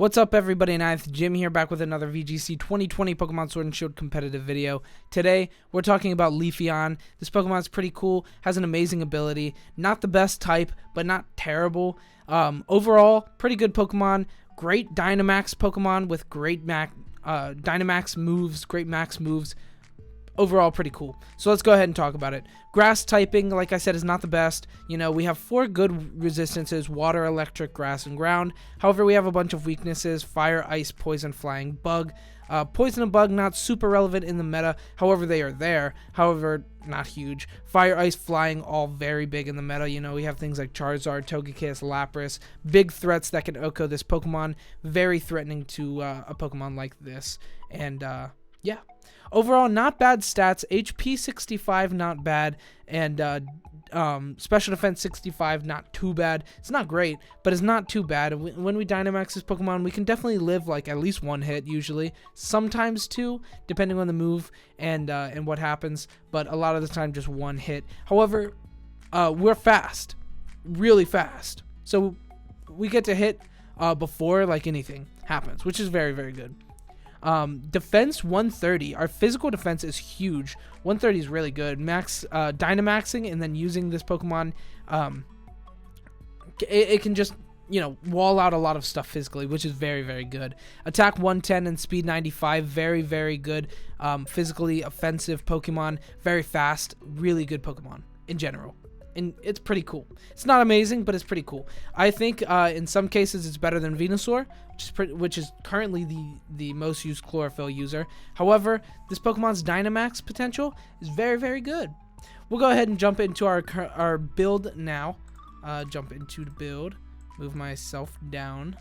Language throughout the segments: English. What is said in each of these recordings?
What's up, everybody? And Jim here, back with another VGC 2020 Pokemon Sword and Shield competitive video. Today, we're talking about Leafeon. This Pokemon's pretty cool, has an amazing ability. Not the best type, but not terrible. Overall, pretty good Pokemon. Great Dynamax Pokemon with great Dynamax moves, great max moves. Overall, pretty cool. So let's go ahead and talk about it. Grass typing, like I said, is not the best. You know, we have 4 good resistances: water, electric, grass, and ground. However, we have a bunch of weaknesses: fire, ice, poison, flying, bug. Poison and bug, not super relevant in the meta. However, they are there. However, not huge. Fire, ice, flying, all very big in the meta. You know, we have things like Charizard, Togekiss, Lapras. Big threats that can OHKO this Pokemon. Very threatening to a Pokemon like this. And, yeah. Overall, not bad stats. HP 65, not bad. And special defense 65, not too bad. It's not great, but it's not too bad. When we Dynamax this Pokemon, we can definitely live like at least 1 hit usually. Sometimes 2, depending on the move and what happens. But a lot of the time, just 1 hit. However, we're fast. Really fast. So we get to hit before like anything happens, which is very, very good. Defense 130. Our physical defense is huge. 130 is really good. Max Dynamaxing and then using this Pokemon, it can just, you know, wall out a lot of stuff physically, which is very, very good. Attack 110 and speed 95. Very, very good. Physically offensive Pokemon. Very fast. Really good Pokemon in general. And it's pretty cool. It's not amazing, but it's pretty cool. I think in some cases it's better than Venusaur, which is currently the most used chlorophyll user. However, this Pokemon's Dynamax potential is very, very good. We'll go ahead and jump into our build now. Jump into the build. Move myself down.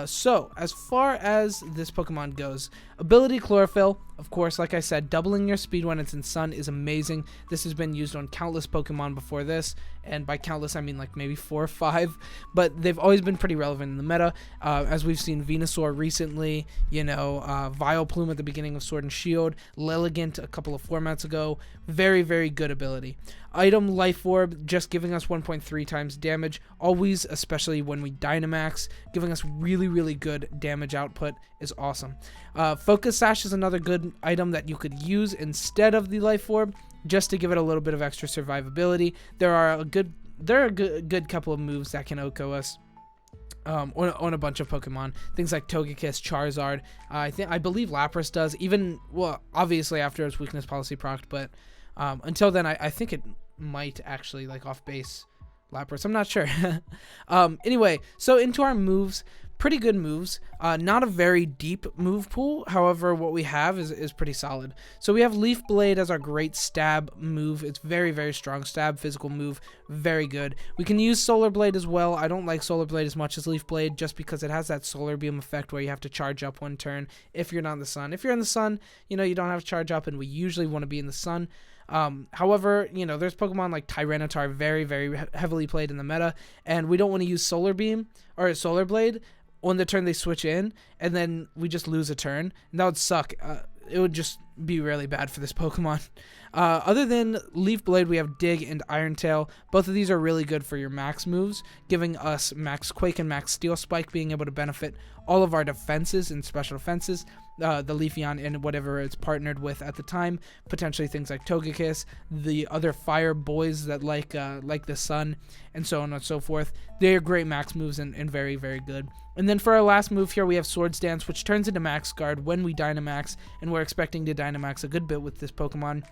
So, as far as this Pokemon goes, ability Chlorophyll, of course, like I said, doubling your speed when it's in Sun is amazing. This has been used on countless Pokemon before this, and by countless I mean like maybe 4 or 5, but they've always been pretty relevant in the meta, as we've seen Venusaur recently, you know, Vileplume at the beginning of Sword and Shield, Lilligant a couple of formats ago. Very, very good ability. Item Life Orb, just giving us 1.3 times damage, always, especially when we Dynamax, giving us really, really good damage output is awesome. Focus Sash is another good item that you could use instead of the Life Orb, just to give it a little bit of extra survivability. There are a good couple of moves that can OHKO us. On a bunch of Pokemon, things like Togekiss, Charizard. I believe Lapras does. Even, well, obviously after its weakness policy proc, but until then, I think it might actually like off base Lapras. I'm not sure. Anyway, so into our moves. Pretty good moves. Not a very deep move pool. However, what we have is pretty solid. So we have Leaf Blade as our great stab move. It's very, very strong stab, physical move. Very good. We can use Solar Blade as well. I don't like Solar Blade as much as Leaf Blade just because it has that Solar Beam effect where you have to charge up 1 turn if you're not in the sun. If you're in the sun, you know, you don't have to charge up, and we usually want to be in the sun. However, you know, there's Pokemon like Tyranitar very, very heavily played in the meta, and we don't want to use Solar Beam or Solar Blade on the turn they switch in, and then we just lose a turn, and that would suck. It would just be really bad for this Pokemon. Other than Leaf Blade, we have Dig and Iron Tail. Both of these are really good for your max moves, giving us Max Quake and Max Steel Spike, being able to benefit all of our defenses and special defenses, the Leafeon and whatever it's partnered with at the time, potentially things like Togekiss, the other fire boys that like the sun, and so on and so forth. They are great max moves and very, very good. And then for our last move here, we have Swords Dance, which turns into Max Guard when we Dynamax, and we're expecting to Dynamax a good bit with this Pokemon.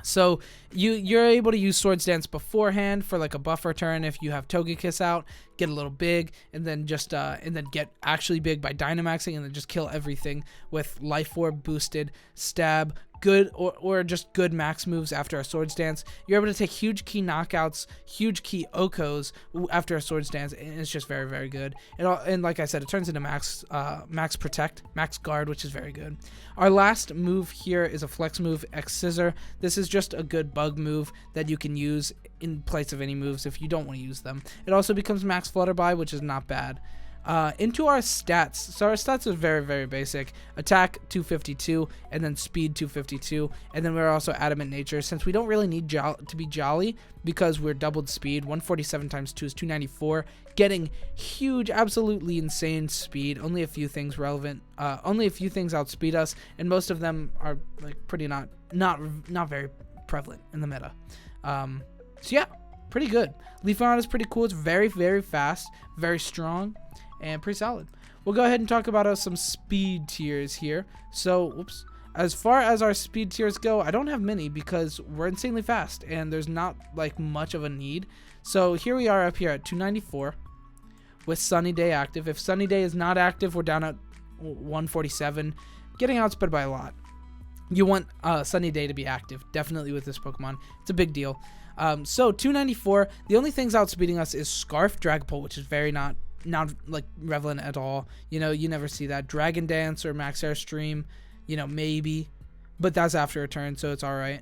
So you're able to use Swords Dance beforehand for like a buffer turn if you have Togekiss out, get a little big, and then just get actually big by Dynamaxing, and then just kill everything with Life Orb boosted stab. Good or just good max moves after a Swords Dance. You're able to take huge key knockouts, huge key OHKOs after a Swords Dance, and it's just very, very good. And like I said, it turns into Max Protect, Max Guard, which is very good. Our last move here is a flex move, X Scissor. This is just a good bug move that you can use in place of any moves if you don't want to use them. It also becomes Max Flutterby, which is not bad. Into our stats. So our stats are very, very basic. Attack 252, and then speed 252, and then we're also adamant nature, since we don't really need to be jolly because we're doubled speed. 147 times 2 is 294, getting huge, absolutely insane speed. Only a few things relevant. Only a few things outspeed us, and most of them are like pretty not very prevalent in the meta. So yeah, pretty good. Leafeon is pretty cool. It's very, very fast, very strong, and pretty solid. We'll go ahead and talk about some speed tiers here. So, whoops. As far as our speed tiers go, I don't have many because we're insanely fast and there's not like much of a need. So here we are up here at 294 with Sunny Day active. If Sunny Day is not active, we're down at 147, getting outsped by a lot. You want Sunny Day to be active, definitely with this Pokemon. It's a big deal. So 294, the only things outspeeding us is Scarf, Dragapult, which is very not like relevant at all. You know, you never see that. Dragon Dance or Max Airstream, you know, maybe, but that's after a turn, so it's all right.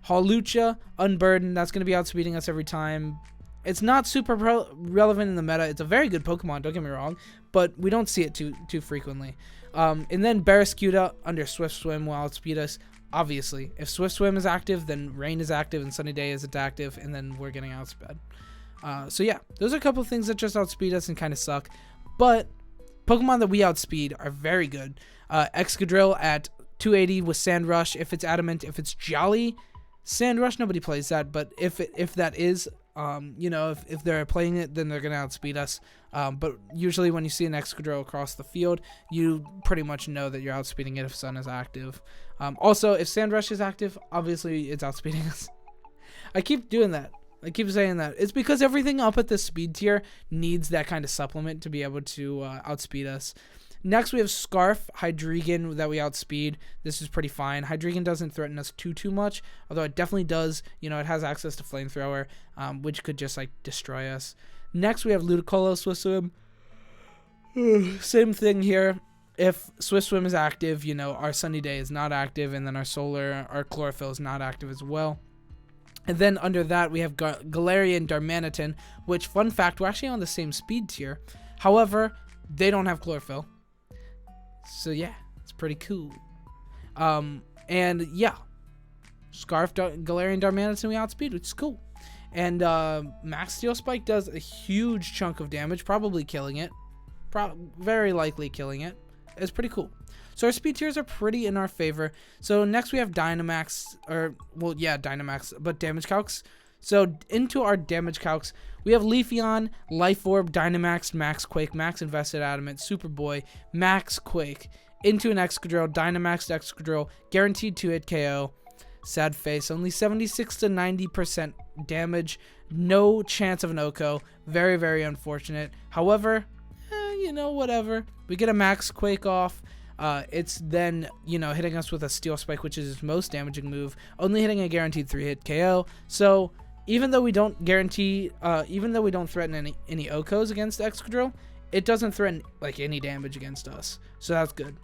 Hawlucha, Unburdened, that's going to be outspeeding us every time. It's not super relevant in the meta. It's a very good Pokemon, don't get me wrong, but we don't see it too frequently. And then Barraskewda under Swift Swim will outspeed us. Obviously, if Swift Swim is active, then Rain is active and Sunny Day is active, and then we're getting outsped. So yeah, those are a couple of things that just outspeed us and kind of suck. But Pokemon that we outspeed are very good. Excadrill at 280 with Sand Rush. If it's Adamant, if it's Jolly, Sand Rush, nobody plays that. But if that is, you know, if they're playing it, then they're going to outspeed us. But usually when you see an Excadrill across the field, you pretty much know that you're outspeeding it if Sun is active. Also, if Sand Rush is active, obviously it's outspeeding us. I keep doing that. I keep saying that. It's because everything up at the speed tier needs that kind of supplement to be able to outspeed us. Next, we have Scarf, Hydreigon that we outspeed. This is pretty fine. Hydreigon doesn't threaten us too much, although it definitely does. You know, it has access to Flamethrower, which could just, like, destroy us. Next, we have Ludicolo, Swift Swim. Same thing here. If Swift Swim is active, you know, our Sunny Day is not active, and then our Chlorophyll is not active as well. And then under that, we have Galarian, Darmanitan, which, fun fact, we're actually on the same speed tier. However, they don't have Chlorophyll. So, yeah, it's pretty cool. And, yeah, Scarf, Galarian, Darmanitan, we outspeed, which is cool. And Max Steel Spike does a huge chunk of damage, probably killing it. Very likely killing it. It's pretty cool. So our speed tiers are pretty in our favor. So next we have Dynamax, Dynamax, but damage calcs. So into our damage calcs, we have Leafeon, Life Orb, Dynamax, Max Quake, Max Invested Adamant, Superboy, Max Quake, into an Excadrill, Dynamax Excadrill, guaranteed 2-hit KO. Sad face, only 76 to 90% damage, no chance of an OHKO. Very, very unfortunate. However, you know, whatever. We get a Max Quake off. It's then, you know, hitting us with a Steel Spike, which is his most damaging move, only hitting a guaranteed 3-hit KO. So even though we don't threaten any OHKOs against Excadrill, it doesn't threaten like any damage against us. So that's good.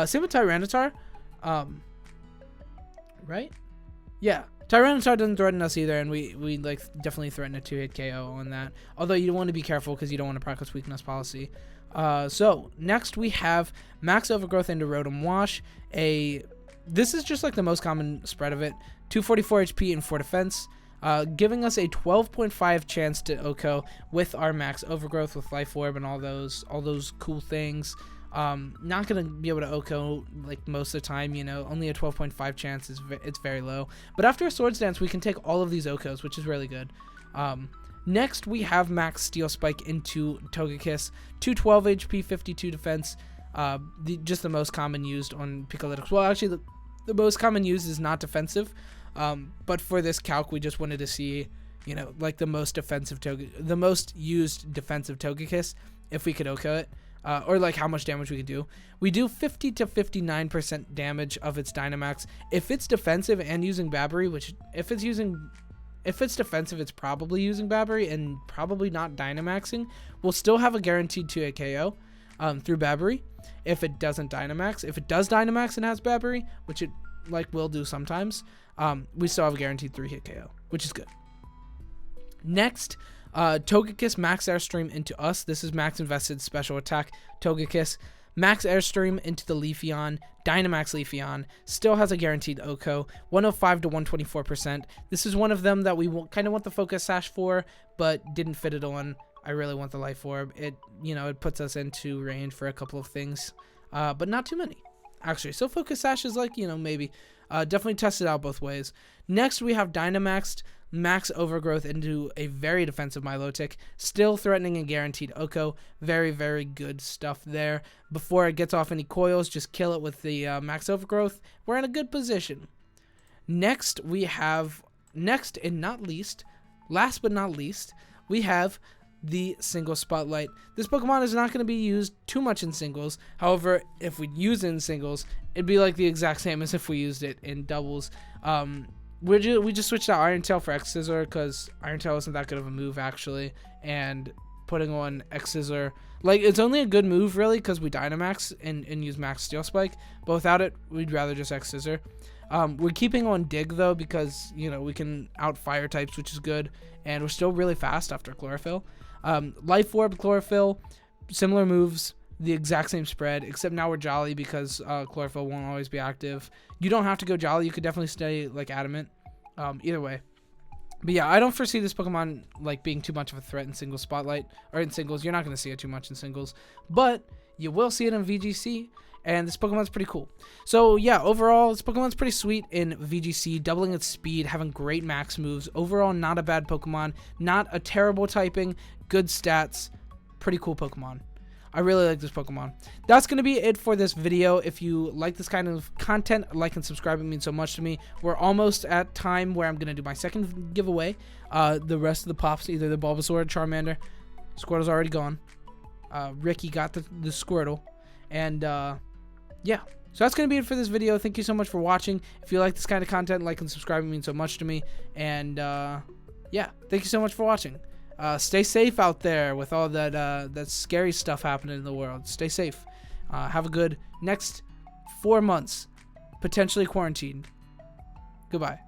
Same with Tyranitar. Right? Yeah. Tyranitar doesn't threaten us either, and we like definitely threaten a 2-hit KO on that. Although you want to be careful because you don't want to practice weakness policy. So next we have Max Overgrowth into Rotom Wash. This is just like the most common spread of it. 244 HP and 4 defense, giving us a 12.5 chance to OHKO with our Max Overgrowth with Life Orb and all those cool things. Not gonna be able to OHKO like most of the time, you know. Only a 12.5 chance it's very low. But after a Swords Dance, we can take all of these OHKOs, which is really good. Next, we have Max Steel Spike into Togekiss, 212 HP, 52 defense. Just the most common used on Pikalytics. Well, actually, the most common used is not defensive. But for this calc, we just wanted to see, you know, like the most used defensive Togekiss, if we could OHKO it. Or like how much damage we can do. We do 50 to 59% damage of its Dynamax. If it's defensive and using Babbery, which if it's defensive, it's probably using Babbery and probably not Dynamaxing, we'll still have a guaranteed 2-hit KO through Babbery. If it doesn't Dynamax, if it does Dynamax and has Babbery, which it like will do sometimes, we still have a guaranteed 3-hit KO, which is good. Next, Togekiss max airstream into us. This is max invested special attack. Togekiss max airstream into the Leafeon. Dynamax Leafeon still has a guaranteed OHKO, 105 to 124%. This is one of them that we kind of want the Focus Sash for, but didn't fit it on. I really want the Life Orb. It, you know, it puts us into range for a couple of things, but not too many, actually. So Focus Sash is like, you know, maybe. Definitely test it out both ways. Next, we have Dynamaxed max overgrowth into a very defensive Milotic, still threatening and guaranteed OHKO. Very, very good stuff there. Before it gets off any coils, just kill it with the max overgrowth. We're in a good position. Next, we have, last but not least, we have the Single Spotlight. This Pokemon is not going to be used too much in singles. However, if we use it in singles, it'd be like the exact same as if we used it in doubles. We just switched out Iron Tail for X Scissor because Iron Tail isn't that good of a move actually, and putting on X Scissor, like, it's only a good move really because we Dynamax and use Max Steel Spike, but without it we'd rather just X Scissor. We're keeping on Dig though because, you know, we can out fire types, which is good, and we're still really fast after Chlorophyll. Life Orb, Chlorophyll, similar moves, the exact same spread, except now we're Jolly because Chlorophyll won't always be active. You don't have to go Jolly, you could definitely stay like Adamant. Either way. But yeah, I don't foresee this Pokemon like being too much of a threat in single spotlight, or in singles. You're not going to see it too much in singles, but you will see it in VGC, and this Pokemon's pretty cool. So yeah, overall, this Pokemon's pretty sweet in VGC, doubling its speed, having great max moves. Overall, not a bad Pokemon, not a terrible typing, good stats, pretty cool Pokemon. I really like this Pokemon. That's going to be it for this video. If you like this kind of content, like and subscribe. It means so much to me. We're almost at time where I'm going to do my second giveaway. The rest of the Pops, either the Bulbasaur or Charmander. Squirtle's already gone. Ricky got the Squirtle. And yeah. So that's going to be it for this video. Thank you so much for watching. If you like this kind of content, like and subscribe. It means so much to me. And yeah, thank you so much for watching. Stay safe out there with all that scary stuff happening in the world. Stay safe. Have a good next 4 months, potentially quarantined. Goodbye.